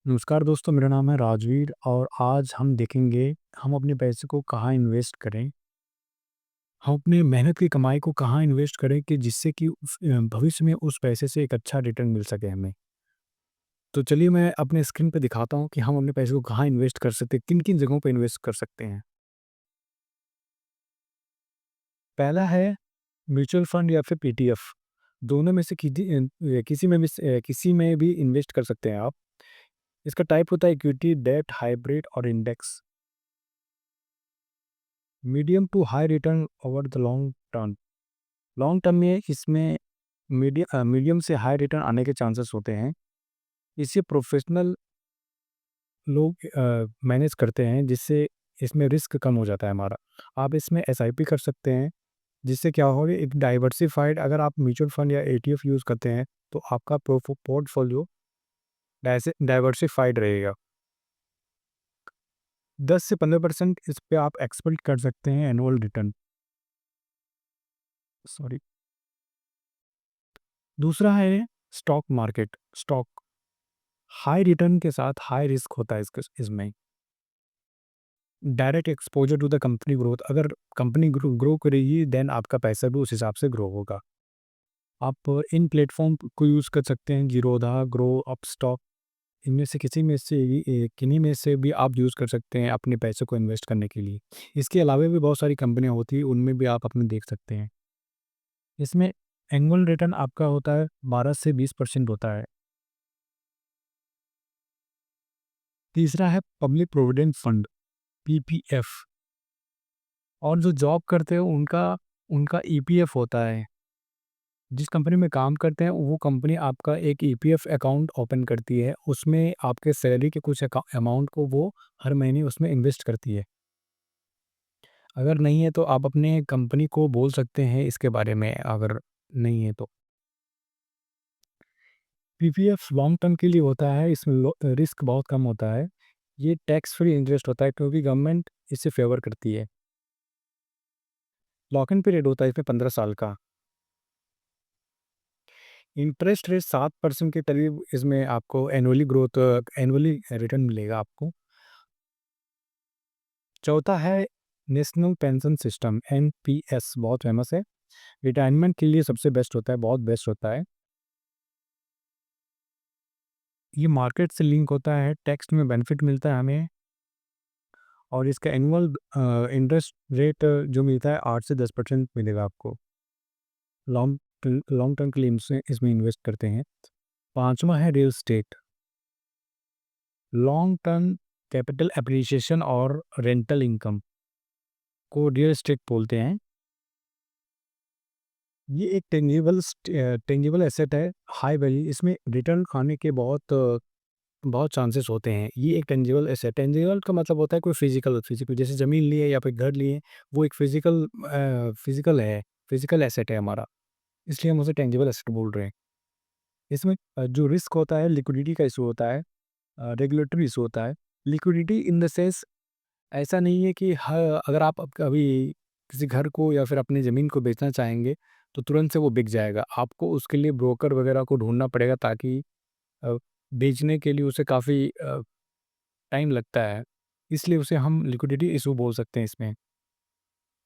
नमस्कार दोस्तों, मेरा नाम है राजवीर और आज हम देखेंगे हम अपने पैसे को कहाँ इन्वेस्ट करें। हम अपनी मेहनत की कमाई को कहाँ इन्वेस्ट करें कि जिससे कि भविष्य में उस पैसे से एक अच्छा रिटर्न मिल सके हमें। तो चलिए मैं अपने स्क्रीन पे दिखाता हूँ कि हम अपने पैसे को कहाँ इन्वेस्ट कर सकते हैं, किन-किन जगहों पे इन्वेस्ट कर सकते हैं। पहला है म्यूचुअल फंड या फिर पीटीएफ। दोनों में से किसी में भी इन्वेस्ट कर सकते हैं आप। इसका टाइप होता है इक्विटी, डेब्ट, हाइब्रिड और index. Medium to high return over the long term. Long term में इसमें मीडियम से हाई रिटर्न आने के चांसेस होते हैं। इसे प्रोफेशनल लोग मैनेज करते हैं, जिससे इसमें रिस्क कम हो जाता है हमारा। आप इसमें एसआईपी कर सकते हैं, जिससे क्या होगा, एक डाइवर्सिफाइड, अगर आप म्यूचुअल फंड या एटीएफ यूज़ करते हैं तो आपका पोर्टफोलियो डाइवर्सिफाइड रहेगा। 10 से 15% इस पे आप एक्सपेक्ट कर सकते हैं एनुअल रिटर्न। सॉरी। दूसरा है stock market. Stock high return के साथ हाई रिस्क होता है इसमें। Direct exposure to the company growth. अगर कंपनी ग्रो करेगी, देन आपका पैसा भी उस हिसाब से ग्रो होगा। आप इन प्लेटफ़ॉर्म को यूज़ कर सकते हैं, ज़ीरोधा, ग्रो, अपस्टॉक। इनमें से किसी में से किन्हीं में से भी आप यूज़ कर सकते हैं अपने पैसे को इन्वेस्ट करने के लिए। इसके अलावा भी बहुत सारी कंपनियाँ होती हैं, उनमें भी आप अपने देख सकते हैं। इसमें एनुअल रिटर्न आपका होता है 12 से 20% होता है। तीसरा है पब्लिक प्रोविडेंट फंड, पीपीएफ। और जो जॉब करते हैं उनका उनका ईपीएफ होता है। जिस कंपनी में काम करते हैं वो कंपनी आपका एक ईपीएफ अकाउंट ओपन करती है, उसमें आपके सैलरी के कुछ अमाउंट को वो हर महीने उसमें इन्वेस्ट करती है। अगर नहीं है तो आप अपने कंपनी को बोल सकते हैं इसके बारे में, अगर नहीं है तो। पीपीएफ लॉन्ग टर्म के लिए होता है, इसमें रिस्क बहुत कम होता है। ये टैक्स फ्री इंटरेस्ट होता है क्योंकि गवर्नमेंट इसे फेवर करती है। लॉक इन पीरियड होता है इसमें 15 साल का। इंटरेस्ट रेट 7% के करीब इसमें आपको एनुअली रिटर्न मिलेगा आपको। चौथा है नेशनल पेंशन सिस्टम, एनपीएस, बहुत फेमस है। रिटायरमेंट के लिए सबसे बेस्ट होता है, बहुत बेस्ट होता है। ये मार्केट से लिंक होता है, टैक्स में बेनिफिट मिलता है हमें। और इसका एनुअल इंटरेस्ट रेट जो मिलता है 8 से 10% मिलेगा आपको। लॉन्ग लॉन्ग टर्म के लिए इसमें इन्वेस्ट करते हैं। पांचवा है real estate. Long term capital appreciation और रेंटल इनकम को रियल एस्टेट बोलते हैं। ये एक टेंजिबल एसेट है, हाई वैल्यू। इसमें रिटर्न खाने के बहुत चांसेस होते हैं। ये एक टेंजिबल एसेट, टेंजिबल का मतलब होता है कोई फिजिकल फिजिकल जैसे ज़मीन लिए या फिर घर लिए, वो एक फिजिकल एसेट है हमारा, इसलिए हम उसे टेंजिबल एसेट बोल रहे हैं। इसमें जो रिस्क होता है, लिक्विडिटी का इशू होता है, रेगुलेटरी इशू होता है। लिक्विडिटी इन द सेंस, ऐसा नहीं है कि अगर आप कभी किसी घर को या फिर अपनी ज़मीन को बेचना चाहेंगे, तो तुरंत से वो बिक जाएगा। आपको उसके लिए ब्रोकर वगैरह को ढूँढना पड़ेगा, ताकि अ, बेचने के लिए उसे काफ़ी टाइम लगता है। इसलिए उसे हम लिक्विडिटी इशू बोल सकते हैं इसमें।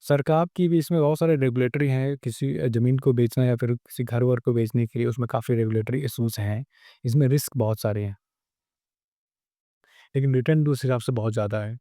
सरकार की भी इसमें बहुत सारे रेगुलेटरी हैं, किसी ज़मीन को बेचना या फिर किसी घर-वर को बेचने के लिए उसमें काफ़ी रेगुलेटरी इश्यूज़ हैं। इसमें रिस्क बहुत सारे हैं, लेकिन रिटर्न भी उस हिसाब से बहुत ज़्यादा है।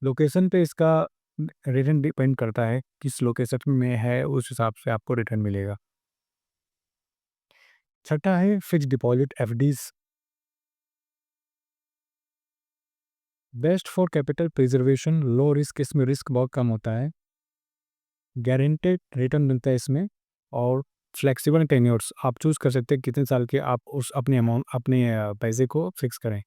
लोकेशन पे इसका रिटर्न डिपेंड करता है, किस लोकेशन में है उस हिसाब से आपको रिटर्न मिलेगा। छठा है fixed deposit, FDs. Best for capital preservation, low risk, इसमें रिस्क बहुत कम होता है। गारंटेड रिटर्न मिलता है इसमें। और फ्लेक्सिबल टेन्योर्स, आप चूज़ कर सकते हैं कितने साल के आप उस अपने पैसे को फिक्स करें।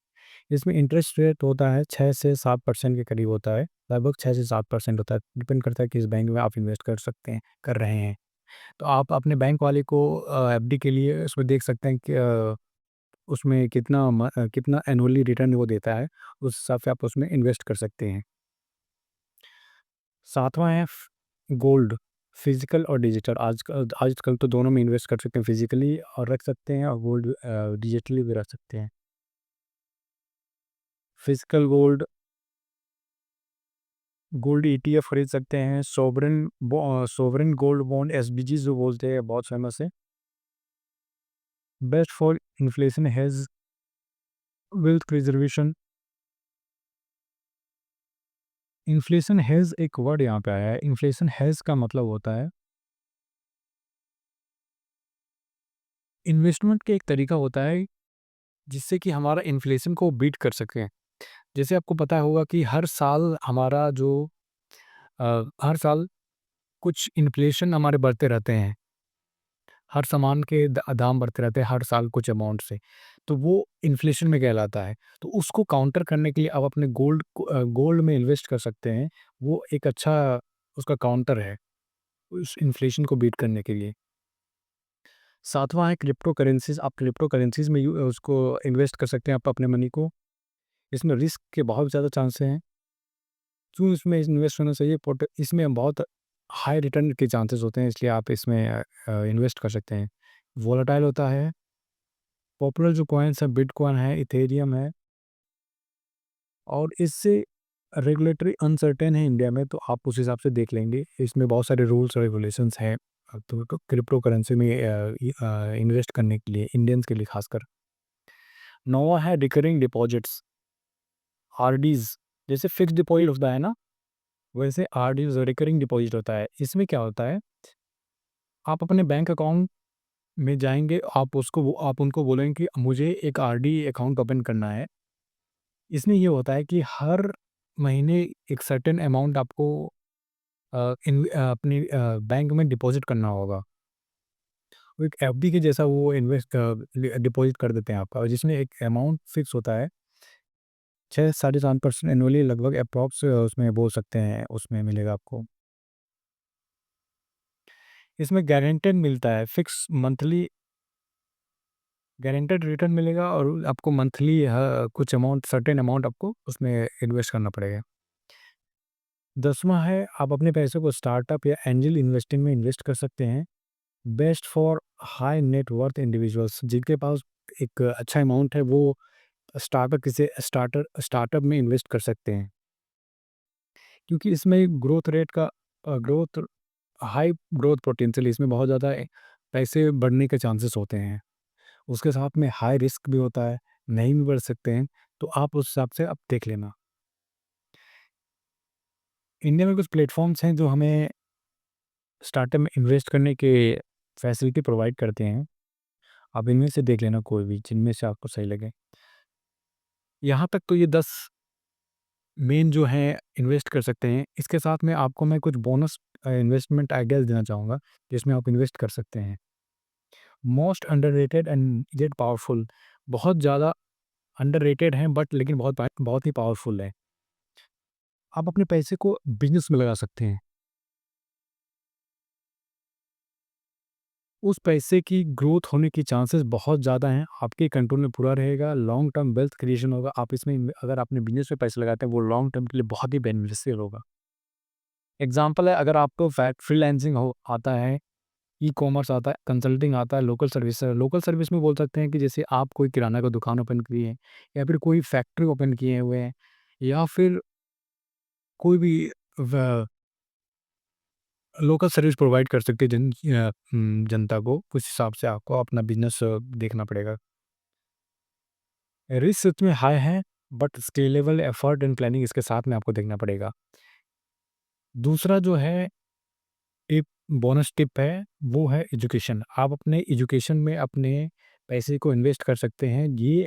इसमें इंटरेस्ट रेट होता है 6 से 7% के करीब होता है, लगभग 6 से 7% होता है। डिपेंड करता है किस बैंक में आप इन्वेस्ट कर रहे हैं। तो आप अपने बैंक वाले को एफडी के लिए उसमें देख सकते हैं कि उसमें कितना एनुअली रिटर्न वो देता है, उस हिसाब से आप उसमें इन्वेस्ट कर सकते हैं। सातवां है गोल्ड, फिज़िकल और डिजिटल आजकल तो दोनों में इन्वेस्ट कर सकते हैं, फिज़िकली और रख सकते हैं और गोल्ड डिजिटली भी रख सकते हैं। फिज़िकल गोल्ड गोल्ड ईटीएफ खरीद सकते हैं, सोवरेन गोल्ड बॉन्ड एसबीजी जो बोलते हैं बहुत फेमस है। Best for inflation hedge wealth preservation. Inflation hedge एक वर्ड यहाँ पे आया है। इन्फ्लेशन हेज का मतलब होता है इन्वेस्टमेंट का एक तरीका होता है जिससे कि हमारा इन्फ्लेशन को बीट कर सकें। जैसे आपको पता होगा कि हर साल कुछ इन्फ्लेशन हमारे बढ़ते रहते हैं। हर सामान के दाम बढ़ते रहते हैं हर साल कुछ अमाउंट से, तो वो इन्फ्लेशन में कहलाता है। तो उसको काउंटर करने के लिए आप अपने गोल्ड में इन्वेस्ट कर सकते हैं। वो एक अच्छा उसका काउंटर है उस इन्फ्लेशन को बीट करने के लिए। सातवां है क्रिप्टो करेंसीज। आप क्रिप्टो करेंसीज में उसको इन्वेस्ट कर सकते हैं आप अपने मनी को। इसमें रिस्क के बहुत ज़्यादा चांसेस हैं। क्यों इसमें इन्वेस्ट करना चाहिए? इसमें बहुत हाई रिटर्न के चांसेस होते हैं, इसलिए आप इसमें इन्वेस्ट कर सकते हैं। वोलेटाइल होता है। पॉपुलर जो कॉइन्स हैं बिटकॉइन है, इथेरियम है और इससे रेगुलेटरी अनसर्टेन है इंडिया में, तो आप उस हिसाब से देख लेंगे। इसमें बहुत सारे रूल्स रेगुलेशंस हैं तो क्रिप्टो करेंसी में इन्वेस्ट करने के लिए इंडियंस के लिए खासकर। नौवां है रिकरिंग डिपॉजिट्स, आरडीज। जैसे फिक्स डिपॉजिट होता है ना, वैसे आरडीज रिकरिंग डिपॉजिट होता है। इसमें क्या होता है, आप अपने बैंक अकाउंट में जाएंगे, आप उनको बोलेंगे कि मुझे एक आरडी अकाउंट ओपन करना है। इसमें ये होता है कि हर महीने एक सर्टेन अमाउंट आपको अपनी बैंक में डिपॉजिट करना होगा। वो एक एफडी के जैसा वो डिपॉजिट कर देते हैं आपका, और जिसमें एक अमाउंट फिक्स होता है। 6 साढ़े 7% एनुअली लगभग अप्रॉक्स उसमें बोल सकते हैं, उसमें मिलेगा आपको। इसमें गारंटेड मिलता है, फिक्स मंथली गारंटेड रिटर्न मिलेगा और आपको मंथली कुछ अमाउंट सर्टेन अमाउंट आपको उसमें इन्वेस्ट करना पड़ेगा। 10वां है आप अपने पैसे को स्टार्टअप या एंजल इन्वेस्टिंग में इन्वेस्ट कर सकते हैं। Best for high net worth individuals, जिनके पास एक अच्छा अमाउंट है, वो स्टार्टअप में इन्वेस्ट कर सकते हैं, क्योंकि इसमें ग्रोथ हाई ग्रोथ पोटेंशियल, इसमें बहुत ज़्यादा पैसे बढ़ने के चांसेस होते हैं। उसके साथ में हाई रिस्क भी होता है, नहीं भी बढ़ सकते हैं, तो आप उस हिसाब से आप देख लेना। इंडिया में कुछ प्लेटफॉर्म्स हैं जो हमें स्टार्टअप में इन्वेस्ट करने के फैसिलिटी प्रोवाइड करते हैं। आप इनमें से देख लेना कोई भी, जिनमें से आपको सही लगे। यहाँ तक तो ये 10 मेन जो हैं इन्वेस्ट कर सकते हैं। इसके साथ में आपको मैं कुछ बोनस इन्वेस्टमेंट आइडियाज़ देना चाहूँगा, जिसमें आप इन्वेस्ट कर सकते हैं। Most underrated and yet powerful, बहुत ज़्यादा अंडररेटेड हैं बट लेकिन बहुत ही पावरफुल है। आप अपने पैसे को बिज़नेस में लगा सकते हैं। उस पैसे की ग्रोथ होने की चांसेस बहुत ज़्यादा हैं, आपके कंट्रोल में पूरा रहेगा, लॉन्ग टर्म वेल्थ क्रिएशन होगा। आप इसमें अगर आपने बिज़नेस में पैसे लगाते हैं, वो लॉन्ग टर्म के लिए बहुत ही बेनिफिशियल होगा। एग्ज़ाम्पल है, अगर आपको फ्रीलांसिंग हो आता है, ई-कॉमर्स आता है, कंसल्टिंग आता है, लोकल सर्विस में बोल सकते हैं कि जैसे आप कोई किराना का दुकान ओपन किए हैं या फिर कोई फैक्ट्री ओपन किए हुए हैं या फिर कोई भी व लोकल सर्विस प्रोवाइड कर सकते हैं जनता को। उस हिसाब से आपको अपना बिज़नेस देखना पड़ेगा। रिस्क इसमें हाई है but scalable effort and planning इसके साथ में आपको देखना पड़ेगा। दूसरा जो है एक बोनस टिप है, वो है एजुकेशन। आप अपने एजुकेशन में अपने पैसे को इन्वेस्ट कर सकते हैं। ये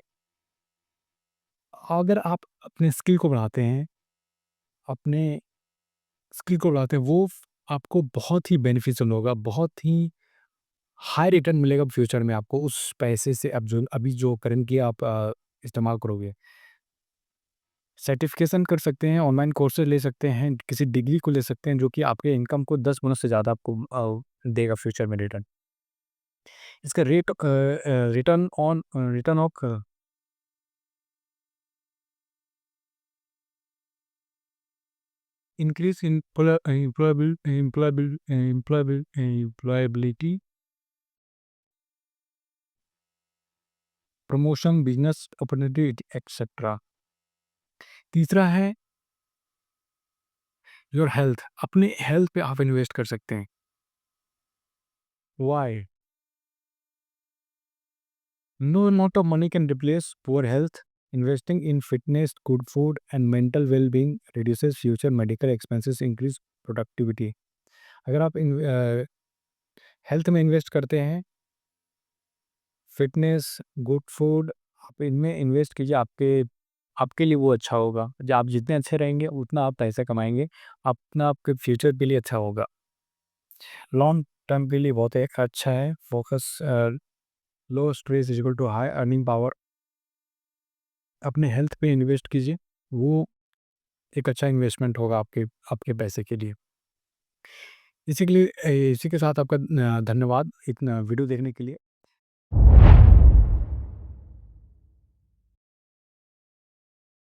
अगर आप अपने अपने स्किल को बढ़ाते हैं, वो आपको बहुत ही बेनिफिशियल होगा, बहुत ही हाई रिटर्न मिलेगा फ्यूचर में आपको उस पैसे से। अब जो अभी जो करेंटली आप इस्तेमाल करोगे। सर्टिफिकेशन कर सकते हैं, ऑनलाइन कोर्सेज़ ले सकते हैं, किसी डिग्री को ले सकते हैं जो कि आपके इनकम को 10 गुना से ज़्यादा आपको देगा फ्यूचर में रिटर्न। इसका return of increase employability, promotion, business opportunity etcetera. तीसरा है योर हेल्थ, अपने हेल्थ पे आप इन्वेस्ट कर सकते हैं। Y? No amount of money can replace poor health. Investing in fitness, good food, and mental well-being reduces future medical expenses, increase productivity. अगर आप हेल्थ में इन्वेस्ट करते हैं, फिटनेस, गुड फूड, आप इनमें इन्वेस्ट कीजिए, आपके आपके लिए वो अच्छा होगा। जब आप जितने अच्छे रहेंगे, उतना आप पैसा कमाएंगे, अपना आपके फ्यूचर के लिए अच्छा होगा। लॉन्ग टर्म के लिए बहुत एक अच्छा है। Focus, low stress is equal to high earning power. अपने हेल्थ पे इन्वेस्ट कीजिए, वो एक अच्छा इन्वेस्टमेंट होगा आपके आपके पैसे के लिए। इसी के साथ आपका धन्यवाद इतना वीडियो देखने के लिए।